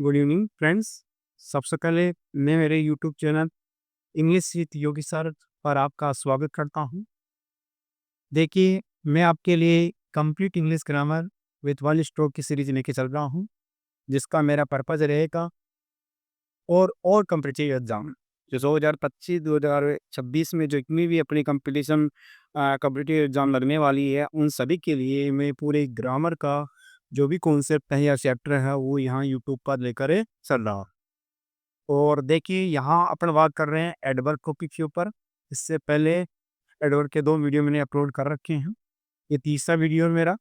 Good evening friends. सबसे पहले मैं मेरे YouTube channel English with Yogi sir पर आपका स्वागत करता हूं। देखिए, मैं आपके लिए complete English grammar with one stroke की सीरीज लेके चल रहा हूं, जिसका मेरा पर्पज़ रहेगा और कॉम्पिटिटिव एग्ज़ाम जो 2025-2026 में जितनी भी अपनी कॉम्पिटिटिव एग्ज़ाम लगने वाली है, उन सभी के लिए मैं पूरे ग्रामर का जो भी कॉन्सेप्ट है या चैप्टर है, वो यहाँ यूट्यूब पर लेकर चल रहा हूँ। और देखिए, यहाँ अपन बात कर रहे हैं एडवर्ब टॉपिक के ऊपर। इससे पहले एडवर्ब के 2 वीडियो मैंने अपलोड कर रखे हैं। ये तीसरा वीडियो है मेरा।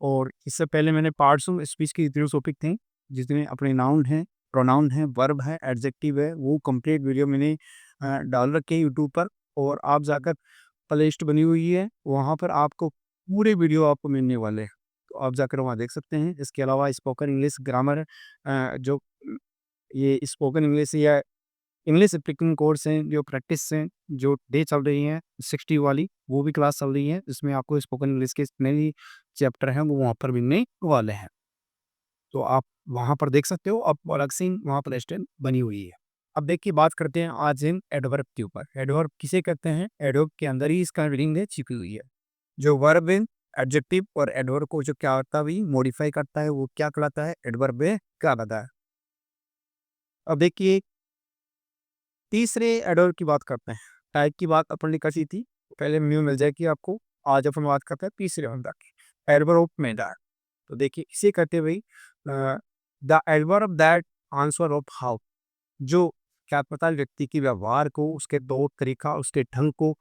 और इससे पहले मैंने पार्ट्स ऑफ स्पीच के जितने टॉपिक थे, जितने अपने नाउन हैं, प्रोनाउन है, वर्ब है, एडजेक्टिव है, वो कंप्लीट वीडियो मैंने डाल रखे हैं यूट्यूब पर। और आप जाकर प्लेलिस्ट बनी हुई है, वहाँ पर आपको पूरे वीडियो आपको मिलने वाले हैं। तो आप जाकर वहाँ देख सकते हैं। इसके अलावा स्पोकन इंग्लिश ग्रामर जो ये स्पोकन इंग्लिश या इंग्लिश स्पीकिंग कोर्स हैं, जो प्रैक्टिस हैं, जो डे चल रही हैं 60 वाली, वो भी क्लास चल रही है। इसमें आपको स्पोकन इंग्लिश के जितने भी चैप्टर हैं, वो वहाँ पर मिलने वाले हैं। तो आप वहाँ पर देख सकते हो। अब अलग से वहाँ प्लेलिस्ट बनी हुई है। अब देखिए, बात करते हैं आज इन एडवर्ब के ऊपर। एडवर्ब किसे कहते हैं? एडवर्ब के अंदर ही इसका मीनिंग छिपी हुई है। जो वर्ब इन एडजेक्टिव और एडवर्ब को जो क्या होता है, मॉडिफाई करता है, वो क्या कहलाता है? एडवर्ब कहलाता है। अब देखिए, तीसरे एडवर्ब की बात करते हैं। टाइप की बात अपन ने करी थी, पहले न्यू मिल जाएगी आपको। आज अपन बात करते हैं तीसरे वाला की, एडवर्ब ऑफ मैनर। तो देखिए, इसे कहते हैं भाई the adverb that answer of how, जो क्या पता व्यक्ति के व्यवहार को, उसके तौर तरीका, उसके ढंग को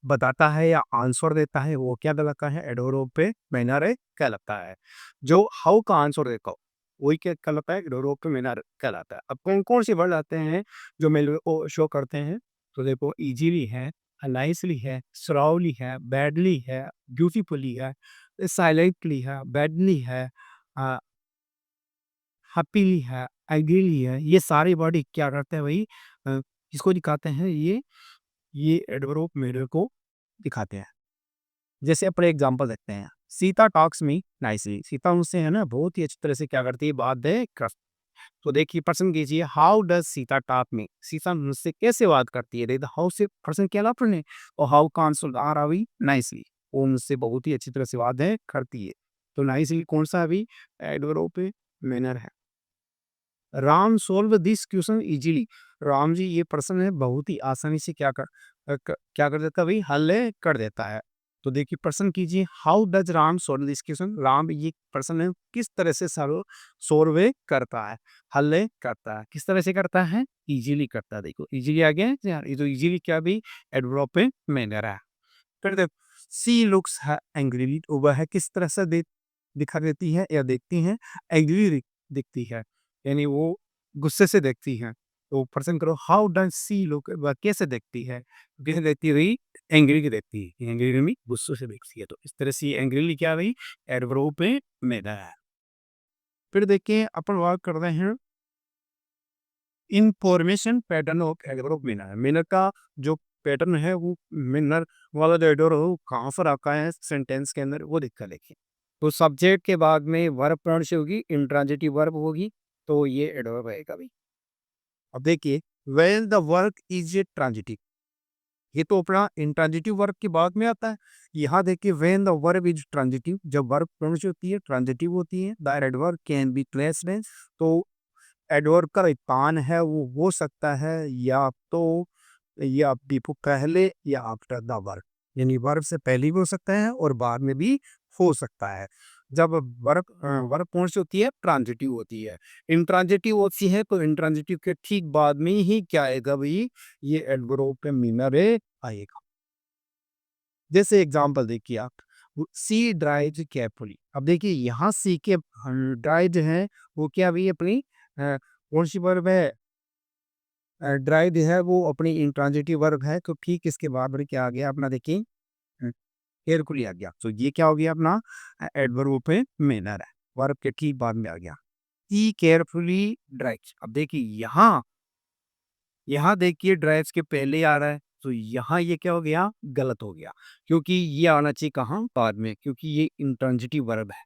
बताता है या आंसर देता है, वो क्या कहलाता है? एडवर्ब पे मैनर कहलाता है। जो हाउ का आंसर देता हो, वही क्या कहलाता है? एडवर्ब पे मैनर कहलाता है। अब कौन कौन से वर्ड आते हैं जो मेरे को शो करते हैं? तो देखो, इजीली है, नाइसली है, सराउली है, बैडली है, ब्यूटीफुली है, साइलेंटली है, बैडली है, हैप्पीली है, आइडियली है। ये सारे वर्ड क्या करते हैं भाई? किसको दिखाते हैं? ये एडवर्ब मेरे को दिखाते हैं। जैसे अपने एग्जांपल देखते हैं। सीता टॉक्स मी नाइसली। सीता मुझसे है ना बहुत ही अच्छी तरह से क्या करती है? बात है कर। तो देखिए, प्रश्न कीजिए, हाउ डज सीता टॉक मी? सीता मुझसे कैसे बात करती है? देखिए, हाउ से प्रश्न किया ना आपने, और हाउ का आंसर आ रहा भी नाइसली। वो मुझसे बहुत ही अच्छी तरह से बात है करती है। तो नाइसली कौन सा अभी एडवर्ब पे मैनर है। Ram solve this question easily. Ram ji, ये प्रश्न है बहुत ही आसानी से क्या कर देता है भाई? हल कर देता है। तो देखिए, प्रश्न कीजिए, how does Ram solve this question? Ram ये प्रश्न है किस तरह से सोल्व करता है, हल करता है? किस तरह से करता है? इजीली करता है। देखो, इजीली आ गया है यार। ये तो इजीली क्या भी एडवर्ब पे मैनर है। फिर देखो, सी लुक्स है एंग्रीली। वह किस तरह से दिखा देती है या देखती है? एंग्री दिखती है, यानी वो गुस्से से देखती हैं। तो प्रश्न करो, हाउ डज सी लुक? वह कैसे देखती है? कैसे देखती है भाई? एंग्री की देखती है। एंग्री में गुस्से से देखती है। तो इस तरह से एंग्रीली क्या भाई? एडवर्ब पे मैनर है। फिर देखिए, अपन बात कर रहे हैं information pattern of adverb manner. Manner का जो पैटर्न है, वो मैनर वाला जो एडवर्ब हो कहाँ पर आता है सेंटेंस के अंदर, वो दिक्कत देखिए। तो सब्जेक्ट के बाद में वर्ब प्रॉनाउंस होगी, इंट्रांजिटिव वर्ब होगी, तो ये एडवर्ब रहेगा भाई। अब देखिए, when the work is a transitive, ये तो अपना इंट्रांजिटिव वर्ब के बाद में आता है। यहाँ देखिए, when the verb is transitive, जब वर्ब प्रॉनाउंस होती है, ट्रांजिटिव होती है, the adverb can be placed in. तो एडवर्ब का स्थान है वो हो सकता है या तो या बिफोर पहले या आफ्टर द वर्ब, यानी वर्ब से पहले भी हो सकता है और बाद में भी हो सकता है। जब वर्ब कौन सी होती है? ट्रांजिटिव होती है। इंट्रांजिटिव होती है, तो इंट्रांजिटिव के ठीक बाद में ही क्या आएगा भाई? ये एडवर्ब पे मैनर आएगा। जैसे एग्जांपल देखिए आप, सी ड्राइव्स केयरफुली। अब देखिए, यहाँ सी के ड्राइव है, वो क्या भी अपनी कौन सी वर्ब है? ड्राइव है, वो अपनी इंट्रांजिटिव वर्ब है। तो ठीक इसके बाद में क्या आ गया अपना? देखिए, केयरफुली आ गया। तो ये क्या हो गया अपना? एडवर्ब पे मैनर है, वर्ब के ठीक बाद में आ गया। See carefully drives. अब देखिए, यहाँ यहाँ देखिए ड्राइव्स के पहले आ रहा है, तो यहाँ ये क्या हो गया? गलत हो गया, क्योंकि ये आना चाहिए कहाँ? बाद में, क्योंकि ये इंट्रांजिटिव वर्ब है।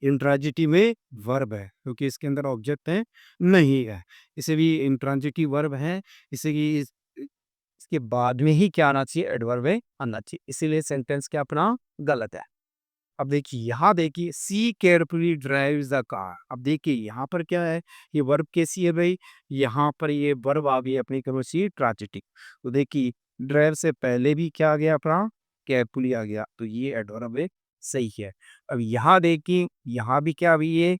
इंट्रांजिटिव में वर्ब है क्योंकि इसके अंदर ऑब्जेक्ट है नहीं है, इसे भी इंट्रांजिटिव वर्ब है, इसे कि इसके बाद में ही क्या आना चाहिए, एडवर्ब आना चाहिए, इसीलिए सेंटेंस क्या अपना गलत है। अब देखिए यहाँ देखिए see carefully drives the car. अब देखिए यहाँ पर क्या है, ये वर्ब कैसी है भाई, यहाँ पर ये वर्ब आ गई अपनी कौन सी ट्रांजिटिव। तो देखिए ड्राइव से पहले भी क्या आ गया अपना केयरफुली आ गया, तो ये एडवर्ब है, सही है। अब यहाँ देखिए यहाँ भी क्या अभी ये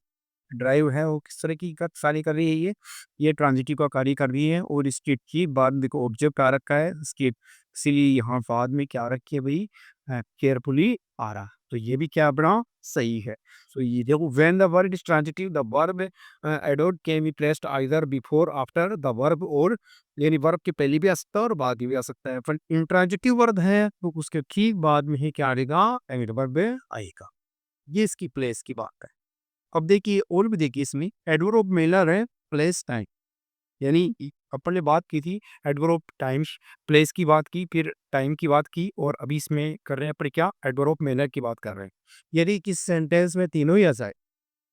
ड्राइव है वो किस तरह की कार्य कर रही है, ये ट्रांजिटिव का कार्य कर रही है और इसके ठीक बाद देखो ऑब्जेक्ट आ रखा है इसके, इसीलिए यहाँ बाद में क्या रखी है भाई, केयरफुली आ रहा, तो ये भी क्या अपना सही है। तो ये देखो when the word is transitive the verb adverb can be placed either before after the verb, और यानी वर्ब के पहले भी आ सकता है और बाद में भी आ सकता है, पर इंट्रांजिटिव वर्ड है तो उसके ठीक बाद में ही क्या आएगा, एडवर्ब आएगा। ये इसकी प्लेस की बात है। अब देखिए और भी देखिए इसमें एडवर्ब मेलर है प्लेस टाइम, यानी अपन ने बात की थी एडवर्ब टाइम प्लेस की बात की, फिर टाइम की बात की, और अभी इसमें कर रहे हैं पर क्या एडवर्ब मेलर की बात कर रहे हैं। यदि किस सेंटेंस में तीनों ही आ जाए,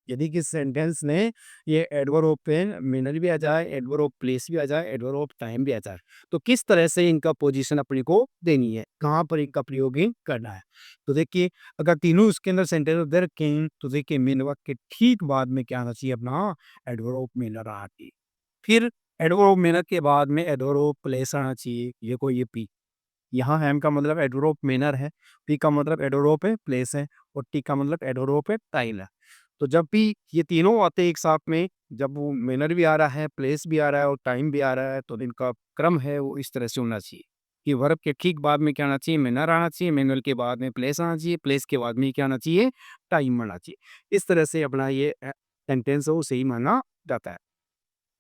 यदि किस सेंटेंस में ये एडवर्ब पे मेनर भी आ जाए, एडवर्ब प्लेस भी आ जाए, एडवर्ब टाइम भी आ जाए, तो किस तरह से इनका पोजीशन अपने को देनी है, कहाँ पर इनका प्रयोग करना है। तो देखिए अगर तीनों उसके अंदर सेंटेंस उधर के, तो देखिए मेन वाक्य के ठीक बाद में क्या आना चाहिए अपना, एडवर्ब मेनर आना चाहिए। फिर एडवर्ब मेनर के बाद में एडवर्ब प्लेस आना चाहिए, ये कोई ये पी, यहाँ एम का मतलब एडवर्ब मेनर है, पी का मतलब एडवर्ब है प्लेस है, और टी का मतलब एडवर्ब है टाइम है। तो जब भी ये तीनों आते हैं एक साथ में, जब वो मेनर भी आ रहा है, प्लेस भी आ रहा है और टाइम भी आ रहा है, तो इनका क्रम है वो इस तरह से होना चाहिए कि वर्ब के ठीक बाद में क्या आना चाहिए, मेनर आना चाहिए, मेनर के बाद में प्लेस आना चाहिए, प्लेस के बाद में क्या आना चाहिए, टाइम आना चाहिए। इस तरह से अपना ये सेंटेंस है वो सही माना जाता है।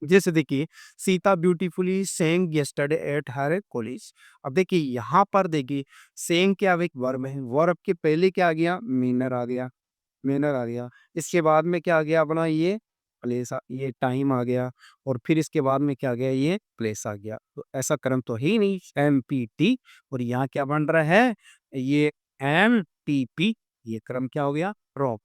जैसे देखिए Sita beautifully sang yesterday at her college. अब देखिए यहाँ पर देखिए सेंग क्या एक वर्ब है, वर्ब के पहले क्या आ गया, मेनर आ गया, मेनर आ गया, इसके बाद में क्या आ गया अपना ये प्लेस ये टाइम आ गया, और फिर इसके बाद में क्या आ गया, ये प्लेस आ गया। तो ऐसा क्रम तो है ही नहीं, एम पी टी, और यहाँ क्या बन रहा है, ये एम टी पी, ये क्रम क्या हो गया, रॉन्ग,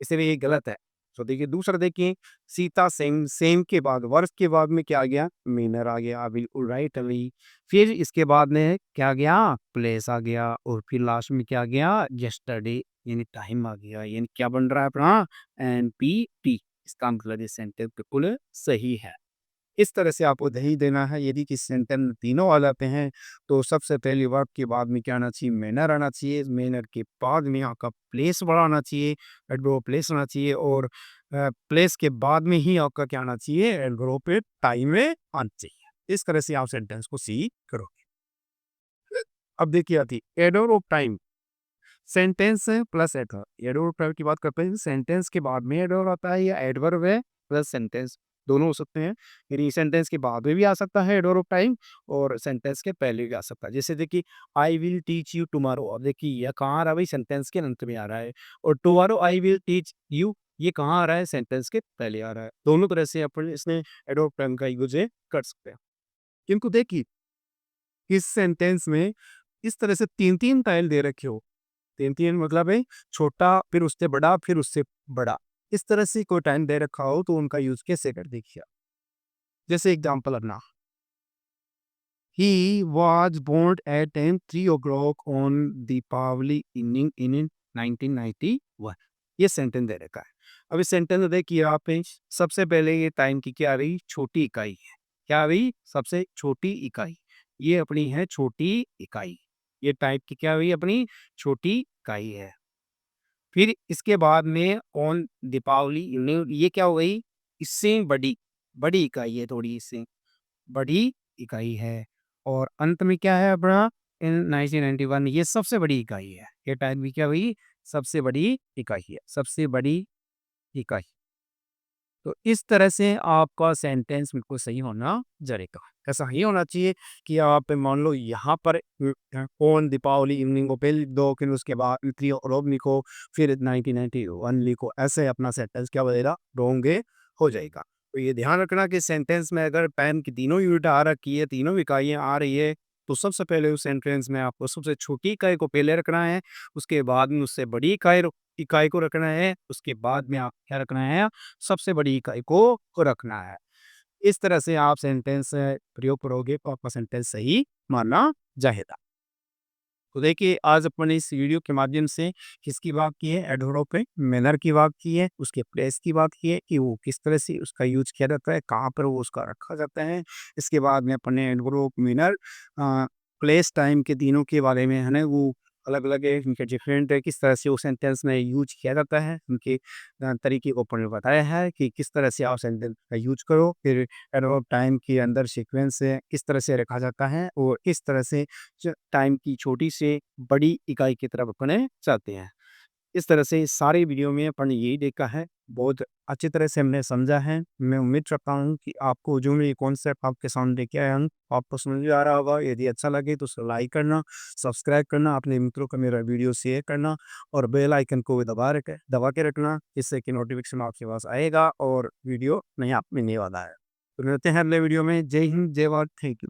इसलिए ये गलत है। तो देखिए दूसरा देखिए सीता सेम, सेम के बाद वर्ष के बाद में क्या आ गया, मेनर आ गया, बिल्कुल राइट अभी। फिर इसके बाद में क्या आ गया, प्लेस आ गया, और फिर लास्ट में क्या आ गया, यस्टरडे, यानी टाइम आ गया, यानी क्या बन रहा है अपना, एनपीटी। इसका मतलब ये सेंटेंस बिल्कुल सही है। इस तरह से आपको दही देना है। यदि किसी सेंटेंस में तीनों आ जाते हैं तो सबसे पहले वर्ब के बाद में क्या आना चाहिए, मैनर आना चाहिए, मैनर के बाद में आपका प्लेस बढ़ाना चाहिए, एडवर्ब प्लेस आना चाहिए, और प्लेस के बाद में ही आपका क्या आना चाहिए, एडवर्ब पे टाइम में आना चाहिए। इस तरह से आप सेंटेंस को सी करोगे। अब देखिए आती एडवर्ब टाइम, सेंटेंस है प्लस एडवर्ब। एडवर्ब टाइप की बात करते हैं, सेंटेंस के बाद में एडवर्ब आता है या एडवर्ब है प्लस सेंटेंस, दोनों हो सकते हैं। यानी सेंटेंस के बाद में भी आ सकता है एडवर्ब टाइम, और सेंटेंस के पहले भी आ सकता है। जैसे देखिए I will teach you tomorrow, अब देखिए यह कहाँ आ रहा है भाई, सेंटेंस के अंत में आ रहा है, और tomorrow I will teach you ये कहाँ आ रहा है, सेंटेंस के पहले आ रहा है। दोनों तरह से अपन इसमें एडवर्ब टाइम का यूज कर सकते हैं। किंतु देखिए इस सेंटेंस में इस तरह से तीन तीन टाइल दे रखे हो, तीन तीन मतलब है छोटा, फिर उससे बड़ा, फिर उससे बड़ा, इस तरह से कोई टाइम दे रखा हो तो उनका यूज कैसे कर देखिए। जैसे एग्जांपल अपना, he was born at 3 o'clock on Deepavali evening in 1991। ये सेंटेंस दे रखा है। अब इस सेंटेंस में देखिए आप सबसे पहले ये टाइम की क्या आ रही, छोटी इकाई है, क्या आ रही, सबसे छोटी इकाई, ये अपनी है छोटी इकाई, ये टाइप की क्या हुई अपनी छोटी इकाई है। फिर इसके बाद में ऑन दीपावली ये क्या हो गई, इससे बड़ी, बड़ी इकाई है थोड़ी, इससे बड़ी इकाई है, और अंत में क्या है अपना इन 1991, ये सबसे बड़ी इकाई है, ये टाइम भी क्या हुई, सबसे बड़ी इकाई है, सबसे बड़ी इकाई। तो इस तरह से आपका सेंटेंस बिल्कुल सही होना जरेगा। ऐसा ही होना चाहिए कि आप मान लो यहाँ पर ऑन दीपावली इवनिंग को पहले लिख दो, फिर उसके बाद थ्री और लिखो, फिर 1991 लिखो, ऐसे अपना सेंटेंस क्या बनेगा, रोंगे हो जाएगा। तो ये ध्यान रखना कि सेंटेंस में अगर पैन की तीनों यूनिट आ रखी है, तीनों इकाइयाँ आ रही है, तो सबसे पहले उस सेंटेंस में आपको सबसे छोटी इकाई को पहले रखना है, उसके बाद में उससे बड़ी इकाई इकाई को रखना है, उसके बाद में आप क्या रखना है, सबसे बड़ी इकाई को रखना है। इस तरह से आप सेंटेंस प्रयोग करोगे तो आपका सेंटेंस सही माना जाएगा। तो देखिए आज अपन इस वीडियो के माध्यम से किसकी बात की है, एडवर्ब मैनर की बात की है, उसके प्लेस की बात की है कि वो किस तरह से उसका यूज किया जाता है, कहाँ पर वो उसका रखा जाता है। इसके बाद में अपने एडवर्ब मैनर प्लेस टाइम के तीनों के बारे में है ना वो अलग अलग है, उनके डिफरेंट है, किस तरह से वो सेंटेंस में यूज किया जाता है, उनके तरीके को अपन ने बताया है कि किस तरह से आप सेंटेंस का यूज करो। फिर एडवर्ब टाइम के अंदर सीक्वेंस है किस तरह से रखा जाता है और किस तरह से टाइम की छोटी से बड़ी इकाई की तरफ अपने चाहते हैं। इस तरह से इस सारे वीडियो में अपन ने यही देखा है, बहुत अच्छी तरह से हमने समझा है। मैं उम्मीद करता हूँ कि आपको जो मैं ये कॉन्सेप्ट आपके सामने लेके आया हूँ आपको समझ में आ रहा होगा। यदि अच्छा लगे तो उसे लाइक करना, सब्सक्राइब करना, अपने मित्रों को मेरा वीडियो शेयर करना और बेल आइकन को भी दबा के रखना, जिससे कि नोटिफिकेशन आपके पास आएगा और वीडियो नहीं आप मिलने वाला है। तो मिलते हैं अगले वीडियो में। जय हिंद, जय भारत, थैंक यू।